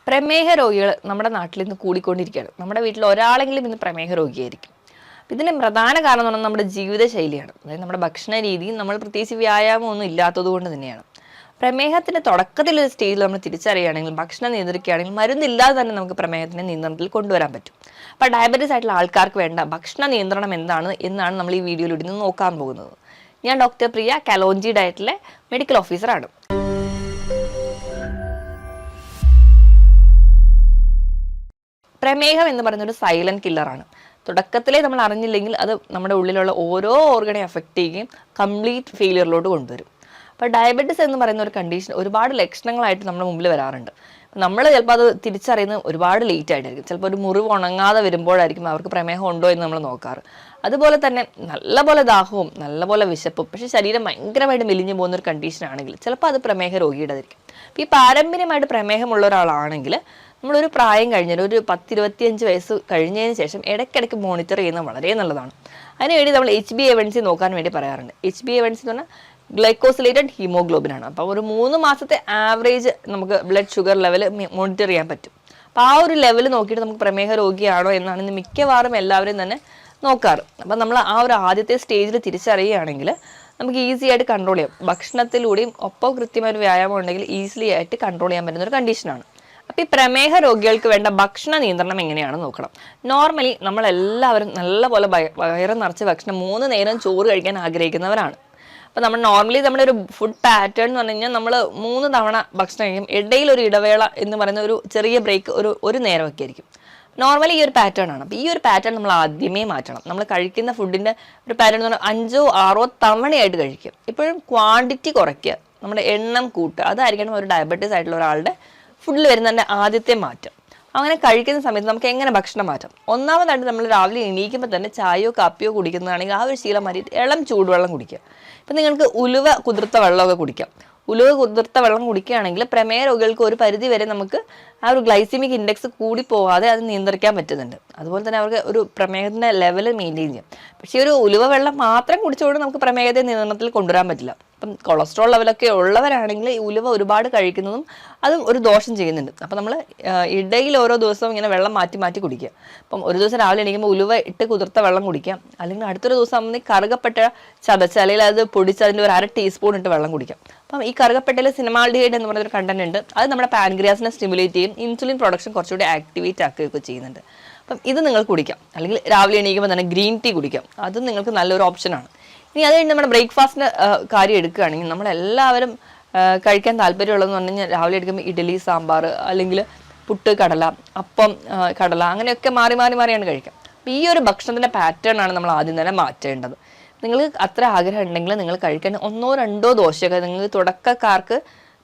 പ്രമേഹ രോഗികൾ നമ്മുടെ നാട്ടിൽ ഇന്ന് കൂടിക്കൊണ്ടിരിക്കുകയാണ്. നമ്മുടെ വീട്ടിൽ ഒരാളെങ്കിലും ഇന്ന് പ്രമേഹ രോഗിയായിരിക്കും. ഇതിന് പ്രധാന കാരണം എന്ന് പറഞ്ഞാൽ നമ്മുടെ ജീവിതശൈലിയാണ്. അതായത് നമ്മുടെ ഭക്ഷണ രീതി നമ്മൾ പ്രത്യേകിച്ച് വ്യായാമം ഒന്നും ഇല്ലാത്തത് കൊണ്ട് തന്നെയാണ്. പ്രമേഹത്തിന്റെ തുടക്കത്തിലൊരു സ്റ്റേജിൽ നമ്മൾ തിരിച്ചറിയുകയാണെങ്കിൽ, ഭക്ഷണം നിയന്ത്രിക്കുകയാണെങ്കിൽ, മരുന്നില്ലാതെ തന്നെ നമുക്ക് പ്രമേഹത്തിന്റെ നിയന്ത്രണത്തിൽ കൊണ്ടുവരാൻ പറ്റും. അപ്പോൾ ഡയബറ്റീസ് ആയിട്ടുള്ള ആൾക്കാർക്ക് വേണ്ട ഭക്ഷണ നിയന്ത്രണം എന്നാണ് നമ്മൾ ഈ വീഡിയോയിലൂടെ നിന്ന് നോക്കാൻ പോകുന്നത്. ഞാൻ ഡോക്ടർ പ്രിയ, കലോഞ്ചി ഡയറ്റിലെ മെഡിക്കൽ ഓഫീസറാണ്. പ്രമേഹം എന്ന് പറയുന്ന ഒരു സൈലന്റ് കില്ലറാണ്. തുടക്കത്തിലേ നമ്മൾ അറിഞ്ഞില്ലെങ്കിൽ അത് നമ്മുടെ ഉള്ളിലുള്ള ഓരോ ഓർഗനെ അഫക്റ്റ് ചെയ്യുകയും കംപ്ലീറ്റ് ഫെയിലിയറിലോട്ട് കൊണ്ടുവരും. അപ്പോൾ ഡയബറ്റീസ് എന്ന് പറയുന്ന ഒരു കണ്ടീഷൻ ഒരുപാട് ലക്ഷണങ്ങളായിട്ട് നമ്മുടെ മുമ്പിൽ വരാറുണ്ട്. നമ്മൾ ചിലപ്പോൾ അത് തിരിച്ചറിയുന്നത് ഒരുപാട് ലേറ്റ് ആയിട്ടായിരിക്കും. ചിലപ്പോൾ ഒരു മുറിവ് ഉണങ്ങാതെ വരുമ്പോഴായിരിക്കും അവർക്ക് പ്രമേഹം ഉണ്ടോ എന്ന് നമ്മൾ നോക്കാറ്. അതുപോലെ തന്നെ നല്ലപോലെ ദാഹവും നല്ലപോലെ വിശപ്പും പക്ഷേ ശരീരം ഭയങ്കരമായിട്ട് മെലിഞ്ഞു പോകുന്ന ഒരു കണ്ടീഷൻ ആണെങ്കിൽ ചിലപ്പോൾ അത് പ്രമേഹ രോഗിയുടേതായിരിക്കും. അപ്പോൾ ഈ പാരമ്പര്യമായിട്ട് പ്രമേഹമുള്ള ഒരാളാണെങ്കിൽ നമ്മളൊരു പ്രായം കഴിഞ്ഞാൽ ഒരു 10-25 വയസ്സ് കഴിഞ്ഞതിന് ശേഷം ഇടയ്ക്കിടയ്ക്ക് മോണിറ്റർ ചെയ്യുന്നത് വളരെ നല്ലതാണ്. അതിനുവേണ്ടി നമ്മൾ HbA1c നോക്കാൻ വേണ്ടി പറയാറുണ്ട്. HbA1c എന്ന് പറഞ്ഞാൽ ഗ്ലൈക്കോസിലേറ്റഡ് ഹീമോഗ്ലോബിൻ ആണ്. അപ്പോൾ ഒരു 3 മാസത്തെ ആവറേജ് നമുക്ക് ബ്ലഡ് ഷുഗർ ലെവൽ മോണിറ്റർ ചെയ്യാൻ പറ്റും. അപ്പോൾ ആ ഒരു ലെവൽ നോക്കിയിട്ട് നമുക്ക് പ്രമേഹ രോഗിയാണോ എന്നാണ് ഇന്ന് മിക്കവാറും എല്ലാവരും തന്നെ നോക്കാറ്. അപ്പം നമ്മൾ ആ ഒരു ആദ്യത്തെ സ്റ്റേജിൽ തിരിച്ചറിയുകയാണെങ്കിൽ നമുക്ക് ഈസി ആയിട്ട് കൺട്രോൾ ചെയ്യാം. ഭക്ഷണത്തിലൂടെയും ഒപ്പം കൃത്യമായ ഒരു വ്യായാമം ഉണ്ടെങ്കിൽ ഈസിലി ആയിട്ട് കൺട്രോൾ ചെയ്യാൻ പറ്റുന്ന ഒരു കണ്ടീഷനാണ്. അപ്പോൾ ഈ പ്രമേഹ രോഗികൾക്ക് വേണ്ട ഭക്ഷണ നിയന്ത്രണം എങ്ങനെയാണെന്ന് നോക്കണം. നോർമലി നമ്മളെല്ലാവരും നല്ലപോലെ വയറ് നിറച്ച് ഭക്ഷണം 3 നേരം ചോറ് കഴിക്കാൻ ആഗ്രഹിക്കുന്നവരാണ്. അപ്പോൾ നമ്മൾ നോർമലി നമ്മുടെ ഒരു ഫുഡ് പാറ്റേൺ എന്ന് പറഞ്ഞു കഴിഞ്ഞാൽ നമ്മൾ 3 തവണ ഭക്ഷണം കഴിക്കും. ഇടയിൽ ഒരു ഇടവേള എന്ന് പറയുന്ന ഒരു ചെറിയ ബ്രേക്ക് ഒരു നേരമൊക്കെ ആയിരിക്കും. നോർമലി ഈ ഒരു പാറ്റേൺ ആണ്. അപ്പോൾ ഈ ഒരു പാറ്റേൺ നമ്മൾ ആദ്യമേ മാറ്റണം. നമ്മൾ കഴിക്കുന്ന ഫുഡിൻ്റെ ഒരു പാറ്റേൺ എന്ന് പറഞ്ഞാൽ 5-6 തവണയായിട്ട് കഴിക്കുക. ഇപ്പോഴും ക്വാണ്ടിറ്റി കുറയ്ക്കുക, നമ്മുടെ എണ്ണം കൂട്ടുക. അതായിരിക്കണം ഒരു ഡയബറ്റീസ് ആയിട്ടുള്ള ഒരാളുടെ ഫുഡിൽ വരുന്നതിൻ്റെ ആദ്യത്തെ മാറ്റം. അങ്ങനെ കഴിക്കുന്ന സമയത്ത് നമുക്ക് എങ്ങനെ ഭക്ഷണം മാറ്റാം? ഒന്നാമതായിട്ട് നമ്മൾ രാവിലെ എണീക്കുമ്പോൾ തന്നെ ചായയോ കാപ്പിയോ കുടിക്കുന്നതാണെങ്കിൽ ആ ഒരു ശീലം മാറ്റിയിട്ട് ഇളം ചൂടുവെള്ളം കുടിക്കുക. ഇപ്പം നിങ്ങൾക്ക് ഉലുവ കുതിർത്ത വെള്ളമൊക്കെ കുടിക്കാം. ഉലുവ കുതിർത്ത വെള്ളം കുടിക്കുകയാണെങ്കിൽ പ്രമേഹ രോഗികൾക്ക് ഒരു പരിധി വരെ നമുക്ക് ആ ഒരു ഗ്ലൈസിമിക് ഇൻഡെക്സ് കൂടി പോവാതെ അത് നിയന്ത്രിക്കാൻ പറ്റുന്നുണ്ട്. അതുപോലെ തന്നെ അവർക്ക് ഒരു പ്രമേഹത്തിൻ്റെ ലെവൽ മെയിൻറ്റെയിൻ ചെയ്യാം. പക്ഷേ ഒരു ഉലുവ വെള്ളം മാത്രം കുടിച്ചുകൊണ്ട് നമുക്ക് പ്രമേഹത്തെ നിയന്ത്രണത്തിൽ കൊണ്ടുവരാൻ പറ്റില്ല. ഇപ്പം കൊളസ്ട്രോൾ ലെവലൊക്കെ ഉള്ളവരാണെങ്കിൽ ഈ ഉലുവ ഒരുപാട് കഴിക്കുന്നതും അതും ഒരു ദോഷം ചെയ്യുന്നുണ്ട്. അപ്പം നമ്മൾ ഇടയിൽ ഓരോ ദിവസവും ഇങ്ങനെ വെള്ളം മാറ്റി മാറ്റി കുടിക്കുക. അപ്പം ഒരു ദിവസം രാവിലെ എണീക്കുമ്പോൾ ഉലുവ ഇട്ട് കുതിർത്ത വെള്ളം കുടിക്കാം. അല്ലെങ്കിൽ അടുത്തൊരു ദിവസം നമ്മൾ കറുകപ്പെട്ട ചതച്ച് അല്ലെങ്കിൽ അത് പൊടിച്ച് അതിൻ്റെ ഒരു 1/2 ടീസ്പൂൺ ഇട്ട് വെള്ളം കുടിക്കാം. അപ്പം ഈ കറുകപ്പെട്ടയിൽ സിനമാൾഡിഹൈഡ് എന്ന് പറയുന്നൊരു കണ്ടന്റ് ഉണ്ട്. അത് നമ്മുടെ പാൻക്രിയാസിനെ സ്റ്റിമുലേറ്റ് ചെയ്യും, ഇൻസുലിൻ പ്രൊഡക്ഷൻ കുറച്ചുകൂടി ആക്ടിവേറ്റ് ആക്കുകയൊക്കെ ചെയ്യുന്നുണ്ട്. അപ്പം ഇത് നിങ്ങൾ കുടിക്കാം. അല്ലെങ്കിൽ രാവിലെ എണീക്കുമ്പോൾ തന്നെ ഗ്രീൻ ടീ കുടിക്കാം. അതും നിങ്ങൾക്ക് നല്ലൊരു ഓപ്ഷനാണ്. ഇനി അത് കഴിഞ്ഞ് നമ്മുടെ ബ്രേക്ക്ഫാസ്റ്റിൻ്റെ കാര്യം എടുക്കുകയാണെങ്കിൽ നമ്മളെല്ലാവരും കഴിക്കാൻ താല്പര്യമുള്ളതെന്ന് പറഞ്ഞു കഴിഞ്ഞാൽ രാവിലെ എടുക്കുമ്പോൾ ഇഡ്ഡലി, സാമ്പാർ, അല്ലെങ്കിൽ പുട്ട്, കടല, അപ്പം, കടല, അങ്ങനെയൊക്കെ മാറിയാണ് കഴിക്കുക. അപ്പോൾ ഈ ഒരു ഭക്ഷണത്തിൻ്റെ പാറ്റേൺ ആണ് നമ്മൾ ആദ്യം തന്നെ മാറ്റേണ്ടത്. നിങ്ങൾക്ക് അത്ര ആഗ്രഹം ഉണ്ടെങ്കിൽ നിങ്ങൾ കഴിക്കാൻ 1-2 ദോശയൊക്കെ നിങ്ങൾക്ക് തുടക്കക്കാർക്ക്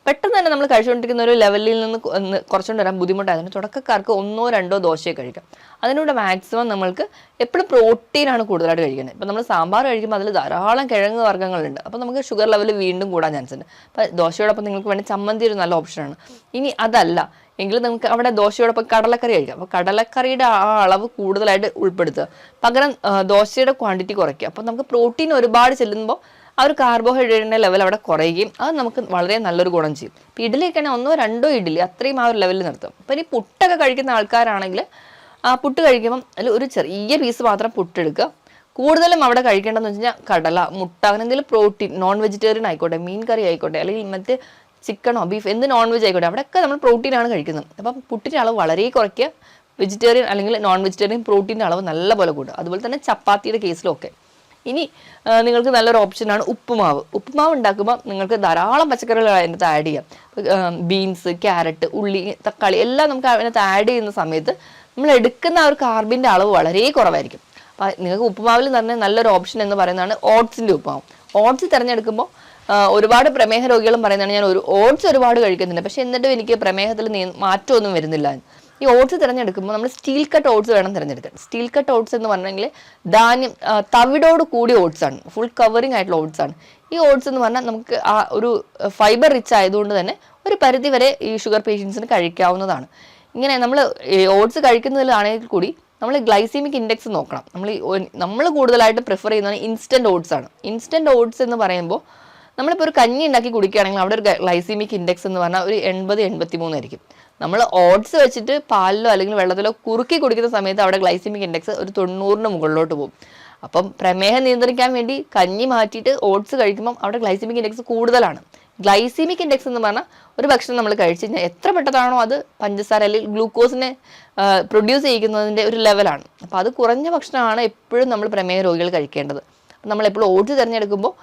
പെട്ടെന്ന് തന്നെ നമ്മൾ കഴിച്ചുകൊണ്ടിരിക്കുന്ന ഒരു ലെവലിൽ നിന്ന് കുറച്ചുകൊണ്ട് വരാൻ ബുദ്ധിമുട്ടായതുകൊണ്ട് തുടക്കക്കാർക്ക് 1-2 ദോശയൊക്കെ കഴിക്കാം. അതിനൂടെ മാക്സിമം നമ്മൾക്ക് എപ്പോഴും പ്രോട്ടീനാണ് കൂടുതലായിട്ട് കഴിക്കുന്നത്. ഇപ്പം നമ്മൾ സാമ്പാർ കഴിക്കുമ്പോൾ അതിൽ ധാരാളം കിഴങ്ങ് വർഗ്ഗങ്ങളുണ്ട്. അപ്പോൾ നമുക്ക് ഷുഗർ ലെവൽ വീണ്ടും കൂടാൻ ചാൻസ് ഉണ്ട്. അപ്പോൾ ദോശയോടൊപ്പം നിങ്ങൾക്ക് വേണ്ടി ചമ്മന്തി ഒരു നല്ല ഓപ്ഷനാണ്. ഇനി അതല്ല എങ്കിൽ നമുക്ക് അവിടെ ദോശയോടൊപ്പം കടലക്കറി കഴിക്കാം. അപ്പോൾ കടലക്കറിയുടെ ആ അളവ് കൂടുതലായിട്ട് ഉൾപ്പെടുത്തുക, പകരം ദോശയുടെ ക്വാണ്ടിറ്റി കുറയ്ക്കുക. അപ്പോൾ നമുക്ക് പ്രോട്ടീൻ ഒരുപാട് ചെല്ലുമ്പോൾ ആ ഒരു കാർബോഹൈഡ്രേറ്റിൻ്റെ ലെവൽ അവിടെ കുറയുകയും അത് നമുക്ക് വളരെ നല്ലൊരു ഗുണം ചെയ്യും. ഇപ്പോൾ ഇഡ്ഡലിയൊക്കെ ആണെങ്കിൽ 1-2 ഇഡ്ഡലി അത്രയും ആ ഒരു ലെവലിൽ നിർത്തും. അപ്പോൾ ഇനി പുട്ടൊക്കെ കഴിക്കുന്ന ആൾക്കാരാണെങ്കിൽ ആ പുട്ട് കഴിക്കുമ്പം അതിൽ ഒരു ചെറിയ പീസ് മാത്രം പുട്ടെടുക്കുക. കൂടുതലും അവിടെ കഴിക്കേണ്ടതെന്ന് വെച്ച് കഴിഞ്ഞാൽ കടല, മുട്ട, അങ്ങനെ എന്തെങ്കിലും പ്രോട്ടീൻ, നോൺ വെജിറ്റേറിയൻ ആയിക്കോട്ടെ, മീൻ കറി ആയിക്കോട്ടെ, അല്ലെങ്കിൽ മറ്റ് ചിക്കനോ ബീഫ് എന്ത് നോൺ വെജ് ആയിക്കോട്ടെ, അവിടെയൊക്കെ നമ്മൾ പ്രോട്ടീനാണ് കഴിക്കുന്നത്. അപ്പം പുട്ടിൻ്റെ അളവ് വളരെ കുറയ്ക്കുക. വെജിറ്റേറിയൻ അല്ലെങ്കിൽ നോൺ വെജിറ്റേറിയൻ പ്രോട്ടീൻ്റെ അളവ് നല്ലപോലെ കൂടുക. അതുപോലെ തന്നെ ചപ്പാത്തിയുടെ കേസിലൊക്കെ. ഇനി നിങ്ങൾക്ക് നല്ലൊരു ഓപ്ഷനാണ് ഉപ്പുമാവ്. ഉപ്പുമാവ് ഉണ്ടാക്കുമ്പോൾ നിങ്ങൾക്ക് ധാരാളം പച്ചക്കറികൾ അതിനകത്ത് ആഡ് ചെയ്യാം. ബീൻസ്, ക്യാരറ്റ്, ഉള്ളി, തക്കാളി എല്ലാം നമുക്ക് അതിനകത്ത് ആഡ് ചെയ്യുന്ന സമയത്ത് നമ്മൾ എടുക്കുന്ന ആ ഒരു കാർബിൻ്റെ അളവ് വളരെ കുറവായിരിക്കും. അപ്പോൾ നിങ്ങൾക്ക് ഉപ്പുമാവിൽ തന്നെ നല്ലൊരു ഓപ്ഷൻ എന്ന് പറയുന്നതാണ് ഓട്സിൻ്റെ ഉപ്പുമാവ്. ഓട്സ് തിരഞ്ഞെടുക്കുമ്പോൾ ഒരുപാട് പ്രമേഹ രോഗികളും പറയുന്നതാണ് ഞാൻ ഓട്സ് ഒരുപാട് കഴിക്കുന്നുണ്ട്, പക്ഷെ എന്നിട്ടും എനിക്ക് പ്രമേഹത്തിൽ മാറ്റമൊന്നും വരുന്നില്ല. ഈ ഓട്സ് തിരഞ്ഞെടുക്കുമ്പോൾ നമ്മൾ സ്റ്റീൽ കട്ട് ഓട്സ് വേണം തിരഞ്ഞെടുക്കാൻ. സ്റ്റീൽ കട്ട് ഓട്സ് എന്ന് പറഞ്ഞെങ്കിൽ ധാന്യം തവിടോട് കൂടിയ ഓട്സ് ആണ്, ഫുൾ കവറിങ് ആയിട്ടുള്ള ഓട്സ് ആണ്. ഈ ഓട്സ് എന്ന് പറഞ്ഞാൽ നമുക്ക് ആ ഒരു ഫൈബർ റിച്ച് ആയതുകൊണ്ട് തന്നെ ഒരു പരിധി വരെ ഈ ഷുഗർ പേഷ്യൻസിന് കഴിക്കാവുന്നതാണ്. ഇങ്ങനെ നമ്മൾ ഓട്സ് കഴിക്കുന്നതിലാണെങ്കിൽ കൂടി നമ്മൾ ഗ്ലൈസീമിക് ഇൻഡെക്സ് നോക്കണം. നമ്മൾ കൂടുതലായിട്ട് പ്രിഫർ ചെയ്യുന്നത് ഇൻസ്റ്റൻറ്റ് ഓട്സ് ആണ്. ഇൻസ്റ്റൻറ്റ് ഓട്സ് എന്ന് പറയുമ്പോൾ നമ്മളിപ്പോൾ ഒരു കഞ്ഞി ഉണ്ടാക്കി കുടിക്കുകയാണെങ്കിൽ അവിടെ ഒരു ഗ്ലൈസീമിക് ഇൻഡെക്സ് എന്ന് പറഞ്ഞാൽ ഒരു 80-83 ആയിരിക്കും. നമ്മൾ ഓട്സ് വെച്ചിട്ട് പാലിലോ അല്ലെങ്കിൽ വെള്ളത്തിലോ കുറുക്കി കുടിക്കുന്ന സമയത്ത് അവിടെ ഗ്ലൈസിമിക് ഇൻഡെക്സ് ഒരു 90ന് മുകളിലോട്ട് പോകും. അപ്പം പ്രമേഹം നിയന്ത്രിക്കാൻ വേണ്ടി കഞ്ഞി മാറ്റിയിട്ട് ഓട്സ് കഴിക്കുമ്പോൾ അവിടെ ഗ്ലൈസിമിക് ഇൻഡെക്സ് കൂടുതലാണ്. ഗ്ലൈസിമിക് ഇൻഡെക്സ് എന്ന് പറഞ്ഞാൽ ഒരു ഭക്ഷണം നമ്മൾ കഴിച്ചു കഴിഞ്ഞാൽ എത്ര പെട്ടതാണോ അത് പഞ്ചസാര അല്ലെങ്കിൽ ഗ്ലൂക്കോസിനെ പ്രൊഡ്യൂസ് ചെയ്യിക്കുന്നതിൻ്റെ ഒരു ലെവലാണ്. അപ്പോൾ അത് കുറഞ്ഞ ഭക്ഷണമാണ് എപ്പോഴും നമ്മൾ പ്രമേഹ രോഗികൾ കഴിക്കേണ്ടത്. നമ്മളെപ്പോഴും ഓട്സ് തിരഞ്ഞെടുക്കുമ്പോൾ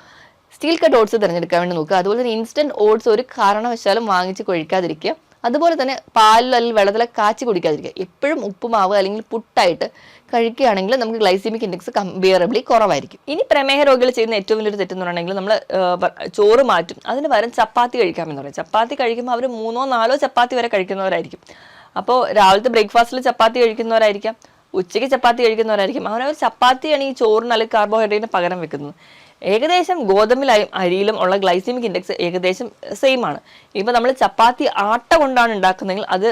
സ്റ്റീൽ കട്ട് ഓട്സ് തിരഞ്ഞെടുക്കാൻ വേണ്ടി നോക്കുക. അതുപോലെ തന്നെ ഇൻസ്റ്റൻറ്റ് ഓട്സ് ഒരു കാരണവശാലും വാങ്ങിച്ച് കഴിക്കാതിരിക്കുക. അതുപോലെ തന്നെ പാലിൽ അല്ലെങ്കിൽ വെള്ളത്തിലെ കാച്ചി കുടിക്കാതിരിക്കുക. എപ്പോഴും ഉപ്പുമാവ് അല്ലെങ്കിൽ പുട്ടായിട്ട് കഴിക്കുകയാണെങ്കിൽ നമുക്ക് ഗ്ലൈസിമിക് ഇൻഡെക്സ് കമ്പിയറബിളി കുറവായിരിക്കും. ഇനി പ്രമേഹ രോഗികൾ ചെയ്യുന്ന ഏറ്റവും വലിയൊരു തെറ്റെന്ന് പറയുകയാണെങ്കിൽ നമ്മൾ ചോറ് മാറ്റും, അതിന് പകരം ചപ്പാത്തി കഴിക്കാമെന്ന് പറയും. ചപ്പാത്തി കഴിക്കുമ്പോൾ അവർ 3-4 ചപ്പാത്തി വരെ കഴിക്കുന്നവരായിരിക്കും. അപ്പോൾ രാവിലത്തെ ബ്രേക്ക്ഫാസ്റ്റിൽ ചപ്പാത്തി കഴിക്കുന്നവരായിരിക്കാം, ഉച്ചയ്ക്ക് ചപ്പാത്തി കഴിക്കുന്നവരായിരിക്കും. അങ്ങനെ ഒരു ചപ്പാത്തിയാണ് ഈ ചോറിന് അല്ലെങ്കിൽ കാർബോഹൈഡ്രേറ്റിന് പകരം വെക്കുന്നത്. ഏകദേശം ഗോതമ്പിലായും അരിയിലും ഉള്ള ഗ്ലൈസിമിക് ഇൻഡെക്സ് ഏകദേശം സെയിം ആണ്. ഇപ്പം നമ്മൾ ചപ്പാത്തി ആട്ട കൊണ്ടാണ് ഉണ്ടാക്കുന്നതെങ്കിൽ അത്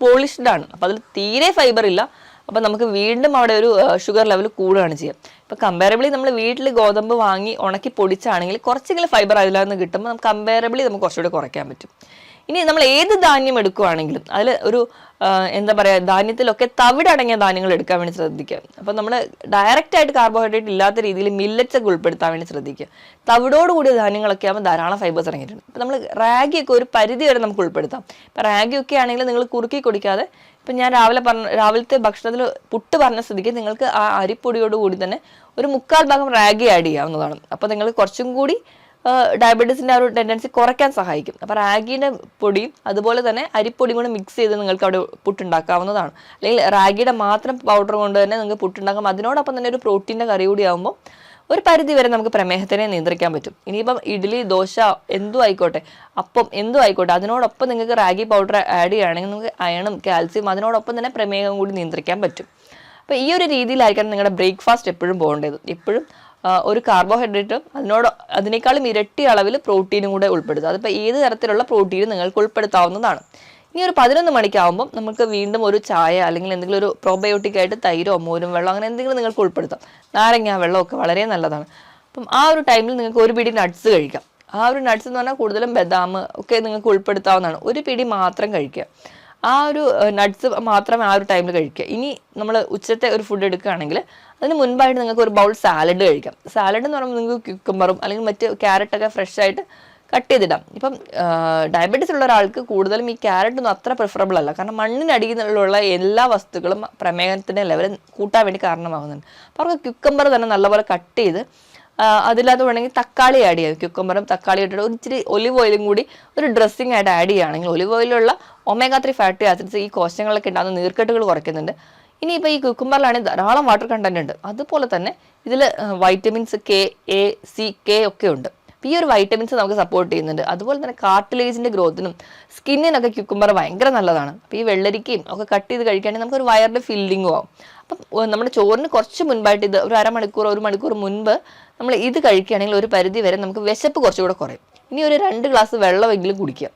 പോളിഷ്ഡ് ആണ്. അപ്പം അതിൽ തീരെ ഫൈബർ ഇല്ല. അപ്പം നമുക്ക് വീണ്ടും അവിടെ ഒരു ഷുഗർ ലെവൽ കൂടുകയാണ് ചെയ്യുക. ഇപ്പം കമ്പാരബിളി നമ്മൾ വീട്ടിൽ ഗോതമ്പ് വാങ്ങി ഉണക്കി പൊടിച്ചാണെങ്കിൽ കുറച്ചെങ്കിലും ഫൈബർ അതിൽ നിന്ന് കിട്ടുമ്പോൾ നമുക്ക് കമ്പാരബിളി നമുക്ക് കുറച്ചുകൂടി കുറയ്ക്കാൻ പറ്റും. ഇനി നമ്മൾ ഏത് ധാന്യം എടുക്കുകയാണെങ്കിലും അതിൽ ഒരു എന്താ പറയുക, ധാന്യത്തിലൊക്കെ തവിടടങ്ങിയ ധാന്യങ്ങൾ എടുക്കാൻ വേണ്ടി ശ്രദ്ധിക്കുക. അപ്പം നമ്മൾ ഡയറക്റ്റ് ആയിട്ട് കാർബോഹൈഡ്രേറ്റ് ഇല്ലാത്ത രീതിയിൽ മില്ലറ്റ്സ് ഒക്കെ ഉൾപ്പെടുത്താൻ വേണ്ടി ശ്രദ്ധിക്കുക. തവിടോട് കൂടിയ ധാന്യങ്ങളൊക്കെ ആകുമ്പോൾ ധാരാളം ഫൈബേഴ്സ് ഇറങ്ങിയിട്ടുണ്ട്. ഇപ്പം നമ്മൾ റാഗിയൊക്കെ ഒരു പരിധി വരെ നമുക്ക് ഉൾപ്പെടുത്താം. ഇപ്പം റാഗിയൊക്കെ ആണെങ്കിൽ നിങ്ങൾ കുറുക്കി കുടിക്കാതെ, ഇപ്പം ഞാൻ രാവിലത്തെ ഭക്ഷണത്തിൽ പുട്ട് പറഞ്ഞ സ്ഥിതിക്ക് നിങ്ങൾക്ക് ആ അരിപ്പൊടിയോട് കൂടി തന്നെ ഒരു 1/4 ഭാഗം റാഗി ആഡ് ചെയ്യാവുന്നതാണ്. അപ്പോൾ നിങ്ങൾ കുറച്ചും കൂടി ഡയബറ്റീസിൻ്റെ ആ ഒരു ടെൻഡൻസി കുറയ്ക്കാൻ സഹായിക്കും. അപ്പോൾ റാഗിയുടെ പൊടിയും അതുപോലെ തന്നെ അരിപ്പൊടിയും കൂടെ മിക്സ് ചെയ്ത് നിങ്ങൾക്ക് അവിടെ പുട്ടുണ്ടാക്കാവുന്നതാണ്. അല്ലെങ്കിൽ റാഗിയുടെ മാത്രം പൗഡർ കൊണ്ട് തന്നെ നിങ്ങൾക്ക് പുട്ടുണ്ടാക്കാം. അതിനോടൊപ്പം തന്നെ ഒരു പ്രോട്ടീൻ്റെ കറി കൂടി ആകുമ്പോൾ ഒരു പരിധി വരെ നമുക്ക് പ്രമേഹത്തിനെ നിയന്ത്രിക്കാൻ പറ്റും. ഇനിയിപ്പം ഇഡ്ഡലി, ദോശ എന്തും ആയിക്കോട്ടെ, അപ്പം എന്തും ആയിക്കോട്ടെ, അതിനോടൊപ്പം നിങ്ങൾക്ക് റാഗി പൗഡർ ആഡ് ചെയ്യുകയാണെങ്കിൽ നമുക്ക് അയണും കാൽസ്യം അതിനോടൊപ്പം തന്നെ പ്രമേഹം കൂടി നിയന്ത്രിക്കാൻ പറ്റും. അപ്പോൾ ഈ ഒരു രീതിയിലായിരിക്കണം നിങ്ങളുടെ ബ്രേക്ക്ഫാസ്റ്റ് എപ്പോഴും പോകേണ്ടത്. എപ്പോഴും ഒരു കാർബോഹൈഡ്രേറ്റും അതിനേക്കാളും ഇരട്ടി അളവിൽ പ്രോട്ടീനും കൂടെ ഉൾപ്പെടുത്തുക. അതിപ്പോൾ ഏത് തരത്തിലുള്ള പ്രോട്ടീനും നിങ്ങൾക്ക് ഉൾപ്പെടുത്താവുന്നതാണ്. ഇനി ഒരു 11 മണിക്കാവുമ്പം നമുക്ക് വീണ്ടും ഒരു ചായ അല്ലെങ്കിൽ എന്തെങ്കിലും ഒരു പ്രോബയോട്ടിക് ആയിട്ട് തൈരോ മോരും വെള്ളം അങ്ങനെ എന്തെങ്കിലും നിങ്ങൾക്ക് ഉൾപ്പെടുത്താം. നാരങ്ങ വെള്ളമൊക്കെ വളരെ നല്ലതാണ്. അപ്പം ആ ഒരു ടൈമിൽ നിങ്ങൾക്ക് ഒരു പിടി നട്ട്സ് കഴിക്കാം. ആ ഒരു നട്ട്സ് എന്ന് പറഞ്ഞാൽ കൂടുതലും ബദാം ഒക്കെ നിങ്ങൾക്ക് ഉൾപ്പെടുത്താവുന്നതാണ്. ഒരു പിടി മാത്രം കഴിക്കുക. ആ ഒരു നട്ട്സ് മാത്രം ആ ഒരു ടൈമിൽ കഴിക്കുക. ഇനി നമ്മൾ ഉച്ചത്തെ ഒരു ഫുഡ് എടുക്കുകയാണെങ്കിൽ അതിന് മുൻപായിട്ട് നിങ്ങൾക്ക് ഒരു ബൗൾ സാലഡ് കഴിക്കാം. സാലഡ് എന്ന് പറയുമ്പോൾ നിങ്ങൾക്ക് ക്യുക്കമ്പറും അല്ലെങ്കിൽ മറ്റ് ക്യാരറ്റൊക്കെ ഫ്രഷ് ആയിട്ട് കട്ട് ചെയ്തിടാം. ഇപ്പം ഡയബറ്റീസ് ഉള്ള ഒരാൾക്ക് കൂടുതലും ഈ ക്യാരറ്റൊന്നും അത്ര പ്രിഫറബിൾ അല്ല. കാരണം മണ്ണിനടിയിലുള്ള എല്ലാ വസ്തുക്കളും പ്രമേഹത്തിൻ്റെ ലെവൽ കൂട്ടാൻ വേണ്ടി കാരണമാകുന്നുണ്ട്. അപ്പോൾ അവർക്ക് ക്യുക്കമ്പർ തന്നെ നല്ലപോലെ കട്ട് ചെയ്ത് അതില്ലാതെ വേണമെങ്കിൽ തക്കാളി ആഡ് ചെയ്യാം. ക്യുക്കമ്പറും തക്കാളി ഇട്ടിട്ട് ഒരു ഇച്ചിരി ഒലിവ് ഓയിലും കൂടി ഒരു ഡ്രസ്സിങ് ആയിട്ട് ആഡ് ചെയ്യുകയാണെങ്കിൽ ഒലിവ് ഓയിലുള്ള omega-3 ഫാറ്റി ആസിഡ്സ് ഈ കോശങ്ങളിലൊക്കെ ഉണ്ടാകുന്ന നീർക്കെട്ടുകൾ കുറയ്ക്കുന്നുണ്ട്. ഇനിയിപ്പോൾ ഈ ക്യുക്കമ്പറിലാണെങ്കിൽ ധാരാളം വാട്ടർ കണ്ടന്റ് ഉണ്ട്. അതുപോലെ തന്നെ ഇതിൽ vitamins K, A, C, K ഒക്കെ ഉണ്ട്. ഈ ഒരു വൈറ്റമിൻസ് നമുക്ക് സപ്പോർട്ട് ചെയ്യുന്നുണ്ട്. അതുപോലെ തന്നെ കാർട്ടിലേജിന്റെ ഗ്രോത്തിനും സ്കിന്നിനൊക്കെ ക്യുക്കമ്പർ ഭയങ്കര നല്ലതാണ്. അപ്പോൾ ഈ വെള്ളരിക്കയും ഒക്കെ കട്ട് ചെയ്ത് കഴിക്കുകയാണെങ്കിൽ നമുക്കൊരു വയറിന്റെ ഫില്ലിങ്ങും ആവും. അപ്പം നമ്മുടെ ചോറിന് കുറച്ച് മുൻപായിട്ട് ഇത് ഒരു അരമണിക്കൂർ 1 മണിക്കൂർ മുൻപ് നമ്മൾ ഇത് കഴിക്കുകയാണെങ്കിൽ ഒരു പരിധി വരെ നമുക്ക് വിശപ്പ് കുറച്ചുകൂടെ കുറയും. ഇനി ഒരു 2 ഗ്ലാസ് വെള്ളമെങ്കിലും കുടിക്കുക.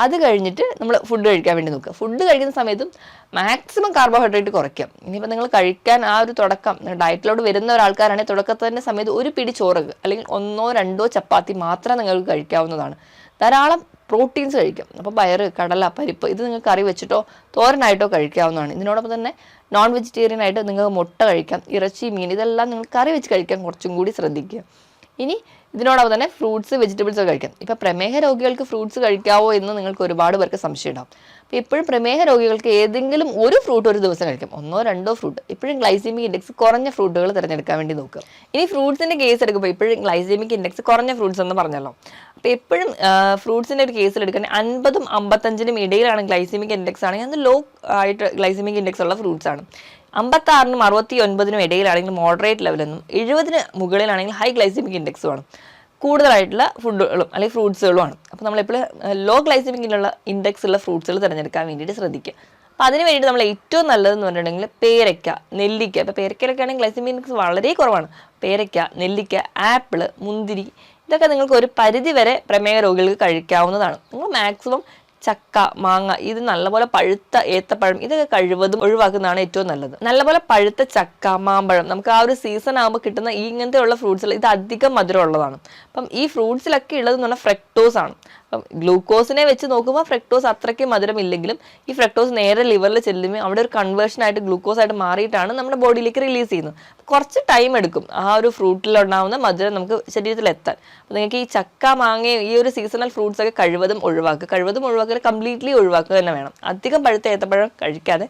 അത് കഴിഞ്ഞിട്ട് നമ്മൾ ഫുഡ് കഴിക്കാൻ വേണ്ടി നോക്കുക. ഫുഡ് കഴിക്കുന്ന സമയത്തും മാക്സിമം കാർബോഹൈഡ്രേറ്റ് കുറയ്ക്കുക. ഇനിയിപ്പോൾ നിങ്ങൾ കഴിക്കാൻ ആ ഒരു തുടക്കം ഡയറ്റിലോട്ട് വരുന്ന ഒരാൾക്കാരാണെങ്കിൽ തുടക്കത്തിൻ്റെ സമയത്ത് ഒരു പിടി ചോറ് അല്ലെങ്കിൽ 1-2 ചപ്പാത്തി മാത്രം നിങ്ങൾക്ക് കഴിക്കാവുന്നതാണ്. ധാരാളം പ്രോട്ടീൻസ് കഴിക്കാം. അപ്പോൾ പയറ്, കടല, പരിപ്പ് ഇത് നിങ്ങൾക്ക് കറി വെച്ചിട്ടോ തോരനായിട്ടോ കഴിക്കാവുന്നതാണ്. ഇതിനോടൊപ്പം തന്നെ നോൺ വെജിറ്റേറിയൻ ആയിട്ട് നിങ്ങൾക്ക് മുട്ട കഴിക്കാം, ഇറച്ചി, മീൻ ഇതെല്ലാം നിങ്ങൾ കറി വെച്ച് കഴിക്കാൻ കുറച്ചും കൂടി ശ്രദ്ധിക്കുക. ഇനി ഇതിനോടൊപ്പം തന്നെ ഫ്രൂട്ട്സ്, വെജിറ്റബിൾസ് ഒക്കെ കഴിക്കാം. ഇപ്പോൾ പ്രമേഹ രോഗികൾക്ക് ഫ്രൂട്ട്സ് കഴിക്കാവോ എന്ന് നിങ്ങൾക്ക് ഒരുപാട് പേർക്ക് സംശയം ഉണ്ടാവും. അപ്പോൾ എപ്പോഴും പ്രമേഹ രോഗികൾക്ക് ഏതെങ്കിലും ഒരു ഫ്രൂട്ട് ഒരു ദിവസം കഴിക്കാം, 1-2 ഫ്രൂട്ട്. എപ്പോഴും ഗ്ലൈസീമിക് ഇൻഡെക്സ് കുറഞ്ഞ ഫ്രൂട്ടുകൾ തിരഞ്ഞെടുക്കാൻ വേണ്ടി നോക്കുക. ഇനി ഫ്രൂട്ട്സിൻ്റെ കേസ് എടുക്കുമ്പോൾ എപ്പോഴും ഗ്ലൈസീമിക് ഇൻഡെക്സ് കുറഞ്ഞ ഫ്രൂട്ട്സ് എന്ന് പറഞ്ഞല്ലോ. അപ്പോൾ എപ്പോഴും ഫ്രൂട്ട്സിൻ്റെ ഒരു കേസിൽ എടുക്കുകയാണെങ്കിൽ 50-നും 55-നും ഇടയിലാണ് ഗ്ലൈസീമിക് ഇൻഡെക്സ് ആണെങ്കിൽ അത് ലോ ആയിട്ട് ഗ്ലൈസീമിക് ഇൻഡെക്സ് ഉള്ള ഫ്രൂട്ട്സ് ആണ്. 56-നും 69-നും ഇടയിലാണെങ്കിൽ മോഡറേറ്റ് ലെവലെന്നും 70-ന് മുകളിലാണെങ്കിൽ ഹൈ ഗ്ലൈസീമിക് ഇൻഡെക്സും ആണ്. കൂടുതലായിട്ടുള്ള ഫുഡുകളും അല്ലെങ്കിൽ ഫ്രൂട്ട്സുകളുമാണ്. അപ്പോൾ നമ്മളെപ്പോഴും ലോ ഗ്ലൈസീമിക്കിലുള്ള ഇൻഡെക്സ് ഉള്ള ഫ്രൂട്ട്സുകൾ തിരഞ്ഞെടുക്കാൻ വേണ്ടിയിട്ട് ശ്രദ്ധിക്കുക. അപ്പോൾ അതിന് വേണ്ടിയിട്ട് നമ്മൾ ഏറ്റവും നല്ലതെന്ന് പറഞ്ഞിട്ടുണ്ടെങ്കിൽ പേരയ്ക്ക, നെല്ലിക്ക. ഇപ്പോൾ പേരയ്ക്കയിലൊക്കെ ആണെങ്കിൽ ഗ്ലൈസീമിക് ഇൻഡെക്സ് വളരെ കുറവാണ്. പേരയ്ക്ക, നെല്ലിക്ക, ആപ്പിള്, മുന്തിരി ഇതൊക്കെ നിങ്ങൾക്ക് ഒരു പരിധി വരെ പ്രമേഹ രോഗികൾക്ക് കഴിക്കാവുന്നതാണ്. നിങ്ങൾ മാക്സിമം ചക്ക, മാങ്ങ ഇത് നല്ലപോലെ പഴുത്ത ഏത്തപ്പഴം ഇതൊക്കെ കഴിവതും ഒഴിവാക്കുന്നതാണ് ഏറ്റവും നല്ലത്. നല്ലപോലെ പഴുത്ത ചക്ക, മാമ്പഴം നമുക്ക് ആ ഒരു സീസൺ ആകുമ്പോൾ കിട്ടുന്ന ഈ ഇങ്ങനത്തെ ഉള്ള ഫ്രൂട്ട്സിൽ ഇത് അധികം മധുരം ഉള്ളതാണ്. അപ്പം ഈ ഫ്രൂട്ട്സിലൊക്കെ ഉള്ളതെന്ന് പറഞ്ഞാൽ ഫ്രക്ടോസ് ആണ്. അപ്പം ഗ്ലൂക്കോസിനെ വെച്ച് നോക്കുമ്പോൾ ഫ്രക്ടോസ് അത്രയ്ക്ക് മധുരം ഇല്ലെങ്കിലും ഈ ഫ്രക്ടോസ് നേരെ ലിവറിൽ ചെല്ലുമ്പോൾ അവിടെ ഒരു കൺവേർഷൻ ആയിട്ട് ഗ്ലൂക്കോസ് ആയിട്ട് മാറിയിട്ടാണ് നമ്മുടെ ബോഡിയിലേക്ക് റിലീസ് ചെയ്യുന്നത്. കുറച്ച് ടൈം എടുക്കും ആ ഒരു ഫ്രൂട്ടിലുണ്ടാവുന്ന മധുരം നമുക്ക് ശരീരത്തിൽ എത്താൻ. അപ്പോൾ നിങ്ങൾക്ക് ഈ ചക്ക, മാങ്ങ, ഈ ഒരു സീസണൽ ഫ്രൂട്ട്സ് ഒക്കെ കഴിവതും ഒഴിവാക്കുക, കംപ്ലീറ്റ്ലി ഒഴിവാക്കുക തന്നെ വേണം. അധികം പഴുത്ത ഏത്തപ്പഴം കഴിക്കാതെ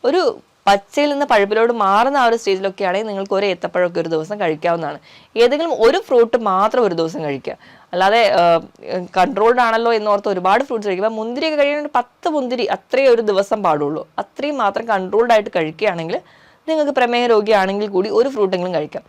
ഒരു പച്ചയിൽ നിന്ന് പഴുപ്പിലോട്ട് മാറുന്ന ആ ഒരു സ്റ്റേജിലൊക്കെ ആണെങ്കിൽ നിങ്ങൾക്ക് ഒരു ഏത്തപ്പഴമൊക്കെ ഒരു ദിവസം കഴിക്കാവുന്നതാണ്. ഏതെങ്കിലും ഒരു ഫ്രൂട്ട് മാത്രം ഒരു ദിവസം കഴിക്കുക. അല്ലാതെ കൺട്രോൾഡ് ആണല്ലോ എന്നോർത്ത് ഒരുപാട് ഫ്രൂട്ട്സ് കഴിക്കുക. അപ്പോൾ മുന്തിരിയൊക്കെ കഴിയുന്ന 10 മുന്തിരി അത്രയും ഒരു ദിവസം പാടുള്ളൂ. അത്രയും മാത്രം കൺട്രോൾഡ് ആയിട്ട് കഴിക്കുകയാണെങ്കിൽ നിങ്ങൾക്ക് പ്രമേഹ രോഗിയാണെങ്കിൽ കൂടി ഒരു ഫ്രൂട്ടെങ്കിലും കഴിക്കാം.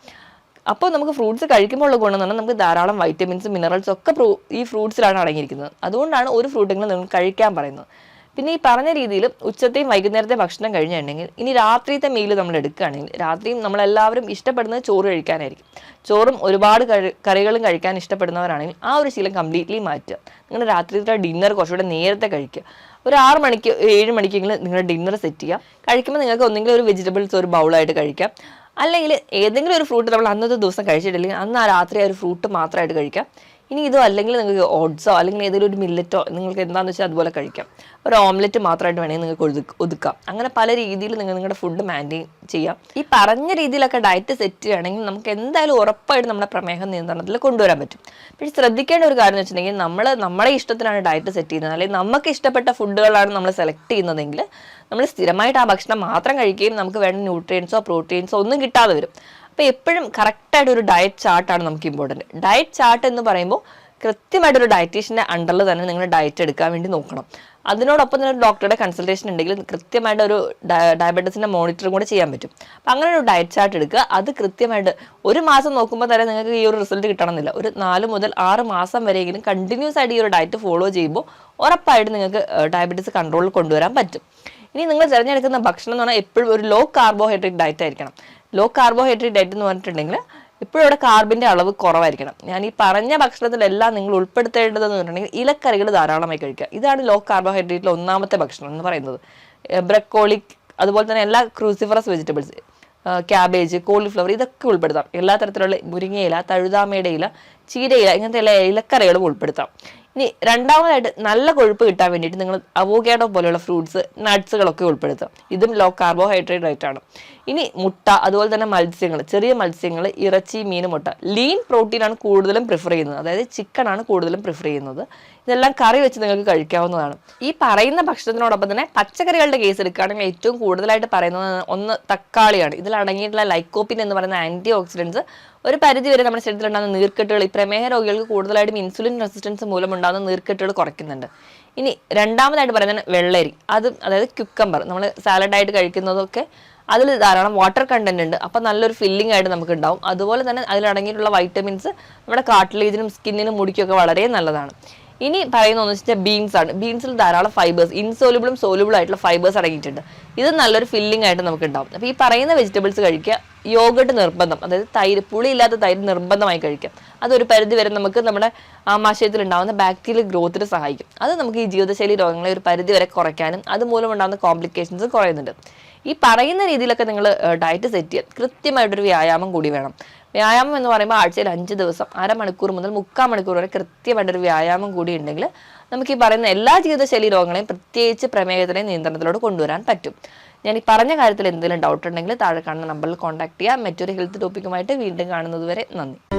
അപ്പോൾ നമുക്ക് ഫ്രൂട്ട്സ് കഴിക്കുമ്പോൾ ഉള്ള ഗുണം എന്ന് പറഞ്ഞാൽ നമുക്ക് ധാരാളം വൈറ്റമിൻസും മിനറൽസും ഒക്കെ ഈ ഫ്രൂട്ട്സിലാണ് അടങ്ങിയിരിക്കുന്നത്. അതുകൊണ്ടാണ് ഒരു ഫ്രൂട്ടെങ്കിലും നിങ്ങൾ കഴിക്കാൻ പറയുന്നത്. പിന്നെ ഈ പറഞ്ഞ രീതിയിൽ ഉച്ചത്തെയും വൈകുന്നേരത്തെ ഭക്ഷണം കഴിഞ്ഞിട്ടുണ്ടെങ്കിൽ ഇനി രാത്രിയത്തെ മീല് നമ്മൾ എടുക്കുകയാണെങ്കിൽ രാത്രിയും നമ്മളെല്ലാവരും ഇഷ്ടപ്പെടുന്നത് ചോറ് കഴിക്കാനായിരിക്കും. ചോറും ഒരുപാട് കറികളും കഴിക്കാൻ ഇഷ്ടപ്പെടുന്നവരാണെങ്കിൽ ആ ഒരു ശീലം കംപ്ലീറ്റ്ലി മാറ്റുക. നിങ്ങൾ രാത്രിയിലത്തെ ഡിന്നർ കുറച്ചുകൂടെ നേരത്തെ കഴിക്കുക. ഒരു 6 മണിക്ക് 7 മണിക്കെങ്കിലും നിങ്ങളുടെ ഡിന്നർ സെറ്റ് ചെയ്യുക. കഴിക്കുമ്പോൾ നിങ്ങൾക്ക് ഒന്നെങ്കിലും ഒരു വെജിറ്റബിൾസ് ഒരു ബൗളായിട്ട് കഴിക്കാം. അല്ലെങ്കിൽ ഏതെങ്കിലും ഒരു ഫ്രൂട്ട് നമ്മൾ അന്നത്തെ ദിവസം കഴിച്ചിട്ടില്ലെങ്കിൽ അന്ന് ആ രാത്രി ആ ഒരു ഫ്രൂട്ട് മാത്രമായിട്ട് കഴിക്കാം. ഇനി ഇതോ അല്ലെങ്കിൽ നിങ്ങൾക്ക് ഓട്സോ അല്ലെങ്കിൽ ഏതെങ്കിലും ഒരു മില്ലറ്റോ നിങ്ങൾക്ക് എന്താണെന്ന് വെച്ചാൽ അതുപോലെ കഴിക്കാം. ഒരു ഓംലെറ്റ് മാത്രമായിട്ട് വേണമെങ്കിൽ നിങ്ങൾക്ക് ഒതുക്കാം. അങ്ങനെ പല രീതിയിൽ നിങ്ങളുടെ ഫുഡ് മാൻറ്റെയിൻ ചെയ്യാം. ഈ പറഞ്ഞ രീതിയിലൊക്കെ ഡയറ്റ് സെറ്റ് ചെയ്യുകയാണെങ്കിൽ നമുക്ക് എന്തായാലും ഉറപ്പായിട്ട് നമ്മുടെ പ്രമേഹം നിയന്ത്രണത്തിൽ കൊണ്ടുവരാൻ പറ്റും. പക്ഷേ ശ്രദ്ധിക്കേണ്ട ഒരു കാര്യം എന്ന് വെച്ചിട്ടുണ്ടെങ്കിൽ നമ്മുടെ ഇഷ്ടത്തിനാണ് ഡയറ്റ് സെറ്റ് ചെയ്യുന്നത്, അല്ലെങ്കിൽ നമുക്ക് ഇഷ്ടപ്പെട്ട ഫുഡുകളാണ് നമ്മൾ സെലക്ട് ചെയ്യുന്നതെങ്കിൽ നമ്മൾ സ്ഥിരമായിട്ട് ആ ഭക്ഷണം മാത്രം കഴിക്കുകയും നമുക്ക് വേണ്ട ന്യൂട്രിയൻസോ പ്രോട്ടീൻസോ ഒന്നും കിട്ടാതെ വരും. അപ്പോൾ എപ്പോഴും കറക്റ്റായിട്ട് ഒരു ഡയറ്റ് ചാർട്ടാണ് നമുക്ക് ഇമ്പോർട്ടൻറ്റ്. ഡയറ്റ് ചാർട്ട് എന്ന് പറയുമ്പോൾ കൃത്യമായിട്ടൊരു ഡയറ്റീഷ്യൻ്റെ അണ്ടറിൽ തന്നെ നിങ്ങൾ ഡയറ്റ് എടുക്കാൻ വേണ്ടി നോക്കണം. അതിനോടൊപ്പം തന്നെ ഒരു ഡോക്ടറുടെ കൺസൾട്ടേഷൻ ഉണ്ടെങ്കിൽ കൃത്യമായിട്ട് ഒരു ഡയബറ്റീസിൻ്റെ മോണിറ്ററും കൂടെ ചെയ്യാൻ പറ്റും. അപ്പം അങ്ങനെ ഒരു ഡയറ്റ് ചാർട്ട് എടുക്കുക. അത് കൃത്യമായിട്ട് ഒരു മാസം നോക്കുമ്പോൾ തന്നെ നിങ്ങൾക്ക് ഈ ഒരു റിസൾട്ട് കിട്ടണമെന്നില്ല. ഒരു 4 മുതൽ 6 മാസം വരെയെങ്കിലും കണ്ടിന്യൂസ് ആയിട്ട് ഈ ഒരു ഡയറ്റ് ഫോളോ ചെയ്യുമ്പോൾ ഉറപ്പായിട്ട് നിങ്ങൾക്ക് ഡയബറ്റീസ് കൺട്രോളിൽ കൊണ്ടുവരാൻ പറ്റും. ഇനി നിങ്ങൾ തിരഞ്ഞെടുക്കുന്ന ഭക്ഷണം എന്ന് പറഞ്ഞാൽ എപ്പോഴും ഒരു ലോ കാർബോഹൈഡ്രേറ്റ് ഡയറ്റ് ആയിരിക്കണം. ലോ കാർബോഹൈഡ്രേറ്റ് ഡയറ്റ് എന്ന് പറഞ്ഞിട്ടുണ്ടെങ്കിൽ ഇപ്പോഴും ഇവിടെ കാർബിൻ്റെ അളവ് കുറവായിരിക്കണം. ഞാൻ ഈ പറഞ്ഞ ഭക്ഷണത്തിലെല്ലാം നിങ്ങൾ ഉൾപ്പെടുത്തേണ്ടതെന്ന് പറഞ്ഞിട്ടുണ്ടെങ്കിൽ ഇലക്കറികൾ ധാരാളമായി കഴിക്കുക. ഇതാണ് ലോ കാർബോഹൈഡ്രേറ്റിലെ ഒന്നാമത്തെ ഭക്ഷണം എന്ന് പറയുന്നത്. ബ്രക്കോളി, അതുപോലെ തന്നെ എല്ലാ ക്രൂസിഫറസ് വെജിറ്റബിൾസ്, ക്യാബേജ്, കോളിഫ്ലവർ ഇതൊക്കെ ഉൾപ്പെടുത്താം. എല്ലാ തരത്തിലുള്ള മുരിങ്ങയില, തഴുതാമയുടെ ഇല, ചീരയില, ഇങ്ങനത്തെ എല്ലാ ഇലക്കറികളും ഉൾപ്പെടുത്താം. ഇനി രണ്ടാമതായിട്ട് നല്ല കൊഴുപ്പ് കിട്ടാൻ വേണ്ടിയിട്ട് നിങ്ങൾ അവോക്കാഡോ പോലെയുള്ള ഫ്രൂട്ട്സ്, നട്ട്സുകളൊക്കെ ഉൾപ്പെടുത്താം. ഇതും ലോ കാർബോഹൈഡ്രേറ്റ് ആയിട്ടാണ്. ഇനി മുട്ട, അതുപോലെ തന്നെ മത്സ്യങ്ങൾ, ചെറിയ മത്സ്യങ്ങൾ, ഇറച്ചി, മീൻ, മുട്ട. ലീൻ പ്രോട്ടീനാണ് കൂടുതലും പ്രിഫർ ചെയ്യുന്നത്, അതായത് ചിക്കനാണ് കൂടുതലും പ്രിഫർ ചെയ്യുന്നത്. ഇതെല്ലാം കറി വെച്ച് നിങ്ങൾക്ക് കഴിക്കാവുന്നതാണ്. ഈ പറയുന്ന ഭക്ഷണത്തിനോടൊപ്പം തന്നെ പച്ചക്കറികളുടെ കേസ് എടുക്കുകയാണെങ്കിൽ ഏറ്റവും കൂടുതലായിട്ട് പറയുന്നത് ഒന്ന് തക്കാളിയാണ്. ഇതിൽ അടങ്ങിയിട്ടുള്ള ലൈക്കോപ്പിൻ എന്ന് പറയുന്ന ആൻറ്റി ഓക്സിഡൻസ് ഒരു പരിധി വരെ നമ്മുടെ ശരീരത്തിലുണ്ടാകുന്ന നീർക്കെട്ടുകൾ, ഈ പ്രമേഹ രോഗികൾക്ക് കൂടുതലായിട്ടും ഇൻസുലിൻ റെസിസ്റ്റൻസ് മൂലം ഉണ്ടാകുന്ന നീർക്കെട്ടുകൾ കുറയ്ക്കുന്നുണ്ട്. ഇനി രണ്ടാമതായിട്ട് പറയുന്നത് വെള്ളരി, അതായത് ക്യുക്കമ്പർ, നമ്മൾ സാലഡായിട്ട് കഴിക്കുന്നതൊക്കെ അതിൽ ധാരാളം വാട്ടർ കണ്ടന്റ് ഉണ്ട്. അപ്പോൾ നല്ലൊരു ഫില്ലിംഗ് ആയിട്ട് നമുക്ക് ഉണ്ടാവും. അതുപോലെ തന്നെ അതിലടങ്ങിയിട്ടുള്ള വൈറ്റമിൻസ് നമ്മുടെ കാർട്ടിലേജിനും സ്കിന്നിനും മുടിക്കൊക്കെ വളരെ നല്ലതാണ്. ഇനി പറയുന്നതെന്ന് വെച്ചാൽ ബീൻസ് ആണ്. ബീൻസിൽ ധാരാളം ഫൈബേഴ്സ്, ഇൻസോലുബിളും സോലുബിളും ആയിട്ടുള്ള ഫൈബേഴ്സ് അടങ്ങിയിട്ടുണ്ട്. ഇത് നല്ലൊരു ഫില്ലിംഗ് ആയിട്ട് നമുക്ക് ഉണ്ടാവും. അപ്പോൾ ഈ പറയുന്ന വെജിറ്റബിൾസ് കഴിക്കുക. യോഗട്ട് നിർബന്ധം, അതായത് തൈര്, പുളിയില്ലാത്ത തൈര് നിർബന്ധമായി കഴിക്കാം. അതൊരു പരിധി വരെ നമുക്ക് നമ്മുടെ ആമാശയത്തിൽ ഉണ്ടാകുന്ന ബാക്ടീരിയൽ ഗ്രോത്തിന് സഹായിക്കും. അത് നമുക്ക് ഈ ജീവിതശൈലി രോഗങ്ങളെ ഒരു പരിധി വരെ കുറയ്ക്കാനും അതുമൂലം ഉണ്ടാകുന്ന കോംപ്ലിക്കേഷൻസ് കുറയുന്നുണ്ട്. ഈ പറയുന്ന രീതിയിലൊക്കെ നിങ്ങൾ ഡയറ്റ് സെറ്റ് ചെയ്യാൻ കൃത്യമായിട്ടൊരു വ്യായാമം കൂടി വേണം. വ്യായാമം എന്ന് പറയുമ്പോൾ ആഴ്ചയിൽ 5 ദിവസം 1/2 മണിക്കൂർ മുതൽ 3/4 മണിക്കൂർ വരെ കൃത്യമായിട്ടൊരു വ്യായാമം കൂടി ഉണ്ടെങ്കിൽ നമുക്ക് ഈ പറയുന്ന എല്ലാ ജീവിതശൈലി രോഗങ്ങളെയും പ്രത്യേകിച്ച് പ്രമേഹത്തിനെ നിയന്ത്രണത്തിലോട്ട് കൊണ്ടുവരാൻ പറ്റും. ഞാൻ ഈ പറഞ്ഞ കാര്യത്തിൽ എന്തെങ്കിലും ഡൗട്ട് ഉണ്ടെങ്കിൽ താഴെ കാണുന്ന നമ്പറിൽ കോൺടാക്ട് ചെയ്യുക. മറ്റൊരു ഹെൽത്ത് ടോപ്പിക്കുമായിട്ട് വീണ്ടും കാണുന്നത് വരെ നന്ദി.